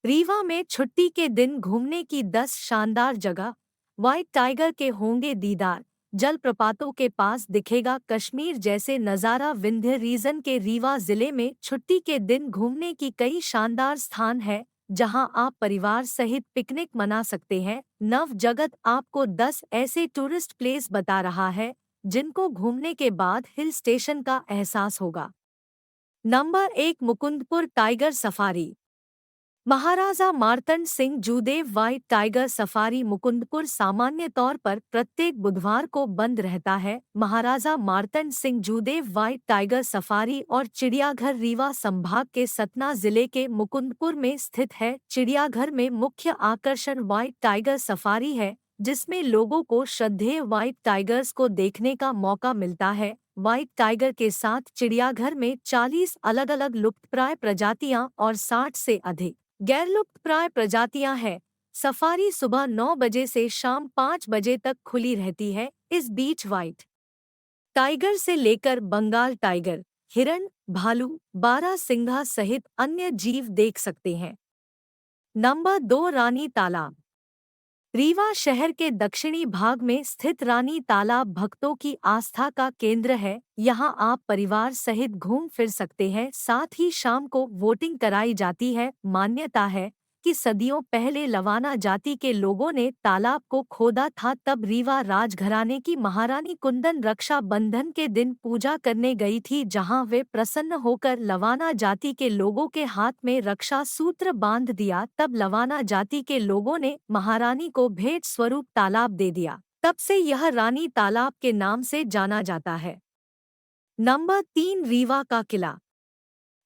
रीवा में छुट्टी के दिन घूमने की 10 शानदार जगह। व्हाइट टाइगर के होंगे दीदार। जलप्रपातों के पास दिखेगा कश्मीर जैसे नज़ारा। विंध्य रीजन के रीवा जिले में छुट्टी के दिन घूमने की कई शानदार स्थान है जहां आप परिवार सहित पिकनिक मना सकते हैं। नव जगत आपको 10 ऐसे टूरिस्ट प्लेस बता रहा है जिनको घूमने के बाद हिल स्टेशन का एहसास होगा। Number 1, Mukundpur tiger safari. Maharaja Martand Singh Judeo white tiger safari Mukundpur सामान्य तौर पर प्रत्येक बुधवार को बंद रहता है। Maharaja Martand Singh Judeo white tiger safari और चिड़ियाघर रीवा संभाग के सतना जिले के मुकुंदपुर में स्थित है। चिड़ियाघर में मुख्य आकर्षण व्हाइट टाइगर सफारी है जिसमें लोगों को श्रद्धेय व्हाइट टाइगर्स को देखने का मौका मिलता है। व्हाइट टाइगर के साथ चिड़ियाघर में 40 अलग-अलग लुप्तप्राय प्रजातियां और 60 से अधिक गैरलुप्तप्राय प्रजातियां हैं। सफारी सुबह 9 बजे से शाम 5 बजे तक खुली रहती है। इस बीच व्हाइट टाइगर से लेकर बंगाल टाइगर, हिरण, भालू, बारहसिंघा सहित अन्य जीव देख सकते हैं। नंबर 2, रानी तालाब। रीवा शहर के दक्षिणी भाग में स्थित रानी तालाब भक्तों की आस्था का केंद्र है। यहां आप परिवार सहित घूम फिर सकते हैं। साथ ही शाम को वोटिंग कराई जाती है। मान्यता है कि सदियों पहले लवाना जाति के लोगों ने तालाब को खोदा था। तब रीवा राजघराने की महारानी कुंदन रक्षा बंधन के दिन पूजा करने गई थी जहां वे प्रसन्न होकर लवाना जाति के लोगों के हाथ में रक्षा सूत्र बांध दिया। तब लवाना जाति के लोगों ने महारानी को भेंट स्वरूप तालाब दे दिया। तब से यह रानी तालाब के नाम से जाना जाता है। नंबर 3, रीवा का किला।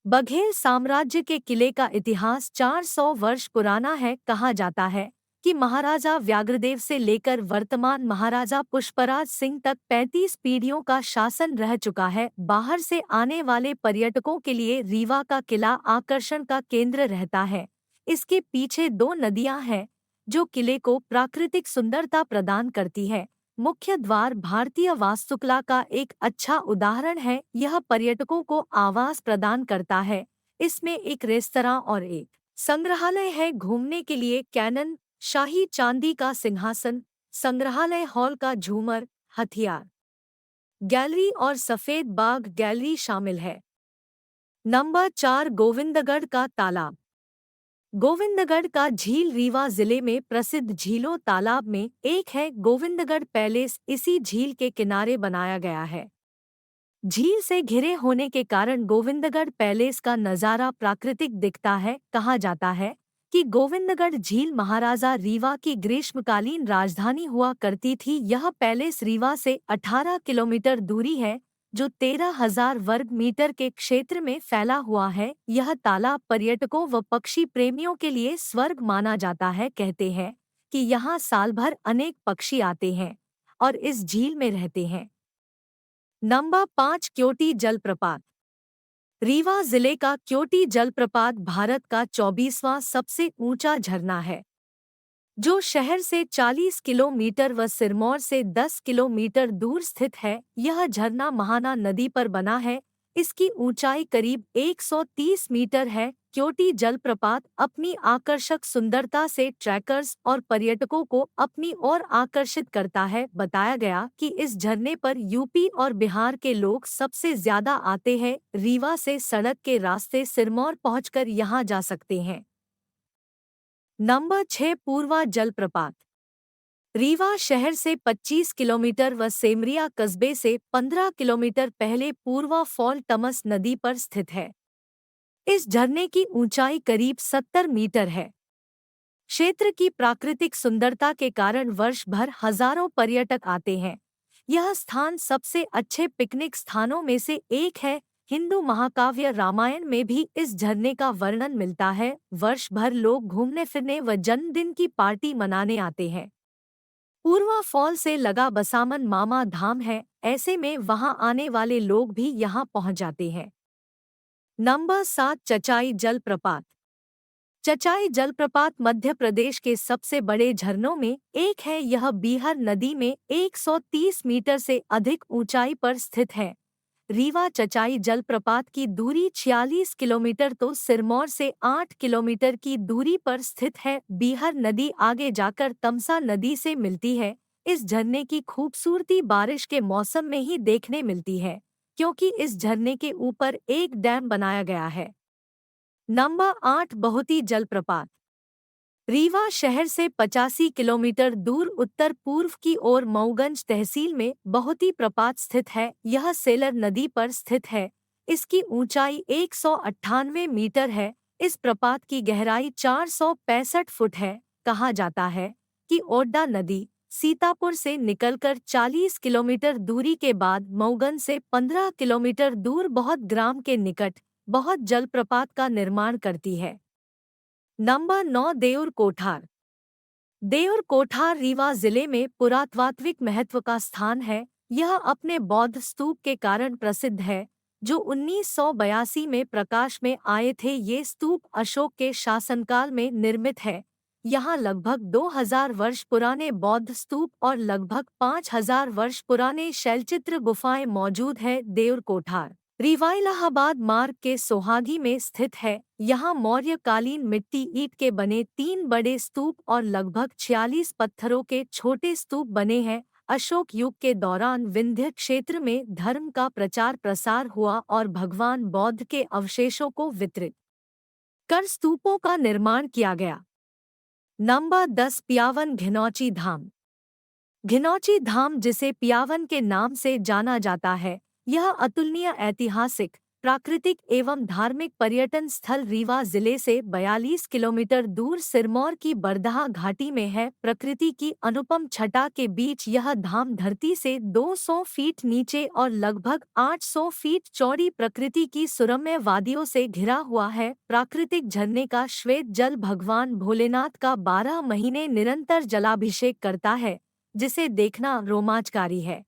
बघेल साम्राज्य के किले का इतिहास 400 वर्ष पुराना है। कहा जाता है कि महाराजा व्याघ्रदेव से लेकर वर्तमान महाराजा पुष्पराज सिंह तक 35 पीढ़ियों का शासन रह चुका है। बाहर से आने वाले पर्यटकों के लिए रीवा का किला आकर्षण का केंद्र रहता है। इसके पीछे 2 नदियां हैं जो किले को प्राकृतिक सुंदरता प्रदान करती है। मुख्य द्वार भारतीय वास्तुकला का एक अच्छा उदाहरण है। यह पर्यटकों को आवास प्रदान करता है। इसमें एक रेस्तरां और एक संग्रहालय है। घूमने के लिए कैनन, शाही चांदी का सिंहासन, संग्रहालय हॉल का झूमर, हथियार गैलरी और सफेद बाग गैलरी शामिल है। नंबर 4, गोविंदगढ़ का तालाब। गोविंदगढ़ का झील रीवा जिले में प्रसिद्ध झीलों तालाब में एक है। गोविंदगढ़ पैलेस इसी झील के किनारे बनाया गया है। झील से घिरे होने के कारण गोविंदगढ़ पैलेस का नज़ारा प्राकृतिक दिखता है। कहा जाता है कि गोविंदगढ़ झील महाराजा रीवा की ग्रीष्मकालीन राजधानी हुआ करती थी। यह पैलेस रीवा से 18 किलोमीटर दूरी है जो 13,000 वर्ग मीटर के क्षेत्र में फैला हुआ है। यह तालाब पर्यटकों व पक्षी प्रेमियों के लिए स्वर्ग माना जाता है। कहते हैं कि यहाँ साल भर अनेक पक्षी आते हैं और इस झील में रहते हैं। नंबर 5, क्योटी जलप्रपात। रीवा जिले का क्योटी जलप्रपात भारत का 24वां सबसे ऊंचा झरना है जो शहर से 40 किलोमीटर व सिरमौर से 10 किलोमीटर दूर स्थित है। यह झरना महाना नदी पर बना है। इसकी ऊंचाई करीब 130 मीटर है। क्योटी जलप्रपात अपनी आकर्षक सुंदरता से ट्रैकर्स और पर्यटकों को अपनी ओर आकर्षित करता है। बताया गया कि इस झरने पर यूपी और बिहार के लोग सबसे ज्यादा आते हैं। रीवा से सड़क के रास्ते सिरमौर पहुंचकर यहां जा सकते हैं। नंबर 6, पूर्वा जलप्रपात। रीवा शहर से 25 किलोमीटर व सेमरिया कस्बे से 15 किलोमीटर पहले पूर्वा फॉल टमस नदी पर स्थित है। इस झरने की ऊंचाई करीब 70 मीटर है। क्षेत्र की प्राकृतिक सुंदरता के कारण वर्ष भर हजारों पर्यटक आते हैं। यह स्थान सबसे अच्छे पिकनिक स्थानों में से एक है। हिंदू महाकाव्य रामायण में भी इस झरने का वर्णन मिलता है। वर्ष भर लोग घूमने फिरने व जन्मदिन की पार्टी मनाने आते हैं। पूर्वा फॉल से लगा बसामन मामा धाम है। ऐसे में वहां आने वाले लोग भी यहां पहुंच जाते हैं। नंबर 7, चचाई जलप्रपात। चचाई जलप्रपात मध्य प्रदेश के सबसे बड़े झरनों में एक है। यह बीहर नदी में 130 मीटर से अधिक ऊंचाई पर स्थित है। रीवा चचाई जलप्रपात की दूरी 46 किलोमीटर तो सिरमौर से 8 किलोमीटर की दूरी पर स्थित है। बीहर नदी आगे जाकर तमसा नदी से मिलती है। इस झरने की खूबसूरती बारिश के मौसम में ही देखने मिलती है, क्योंकि इस झरने के ऊपर एक डैम बनाया गया है। नंबर 8 बहुती जलप्रपात। रीवा शहर से 85 किलोमीटर दूर उत्तर पूर्व की ओर मऊगंज तहसील में बहुती प्रपात स्थित है। यह सेलर नदी पर स्थित है। इसकी ऊंचाई 198 मीटर है। इस प्रपात की गहराई 465 फुट है। कहा जाता है कि ओड्डा नदी सीतापुर से निकलकर 40 किलोमीटर दूरी के बाद मऊगंज से 15 किलोमीटर दूर बहुत ग्राम के निकट बहुत जलप्रपात का निर्माण करती है। नंबर 9 देउर कोठार। देउर कोठार रीवा जिले में पुरातात्विक महत्व का स्थान है। यह अपने बौद्ध स्तूप के कारण प्रसिद्ध है, जो 1982 में प्रकाश में आए थे। ये स्तूप अशोक के शासनकाल में निर्मित है। यहाँ लगभग 2000 वर्ष पुराने बौद्ध स्तूप और लगभग 5000 वर्ष पुराने शैलचित्र गुफाएं मौजूद है। देउर कोठार रीवा इलाहाबाद मार्ग के सोहागी में स्थित है। यहाँ मौर्यकालीन मिट्टी ईंट के बने 3 बड़े स्तूप और लगभग 46 पत्थरों के छोटे स्तूप बने हैं। अशोक युग के दौरान विंध्य क्षेत्र में धर्म का प्रचार प्रसार हुआ और भगवान बौद्ध के अवशेषों को वितरित कर स्तूपों का निर्माण किया गया। नंबर 10 पियावन घिनौची धाम। घिनौची धाम, जिसे पियावन के नाम से जाना जाता है, यह अतुलनीय ऐतिहासिक, प्राकृतिक एवं धार्मिक पर्यटन स्थल रीवा जिले से 42 किलोमीटर दूर सिरमौर की बरदहा घाटी में है। प्रकृति की अनुपम छटा के बीच यह धाम धरती से 200 फीट नीचे और लगभग 800 फीट चौड़ी प्रकृति की सुरम्य वादियों से घिरा हुआ है। प्राकृतिक झरने का श्वेत जल भगवान भोलेनाथ का 12 महीने निरंतर जलाभिषेक करता है, जिसे देखना रोमांचकारी है।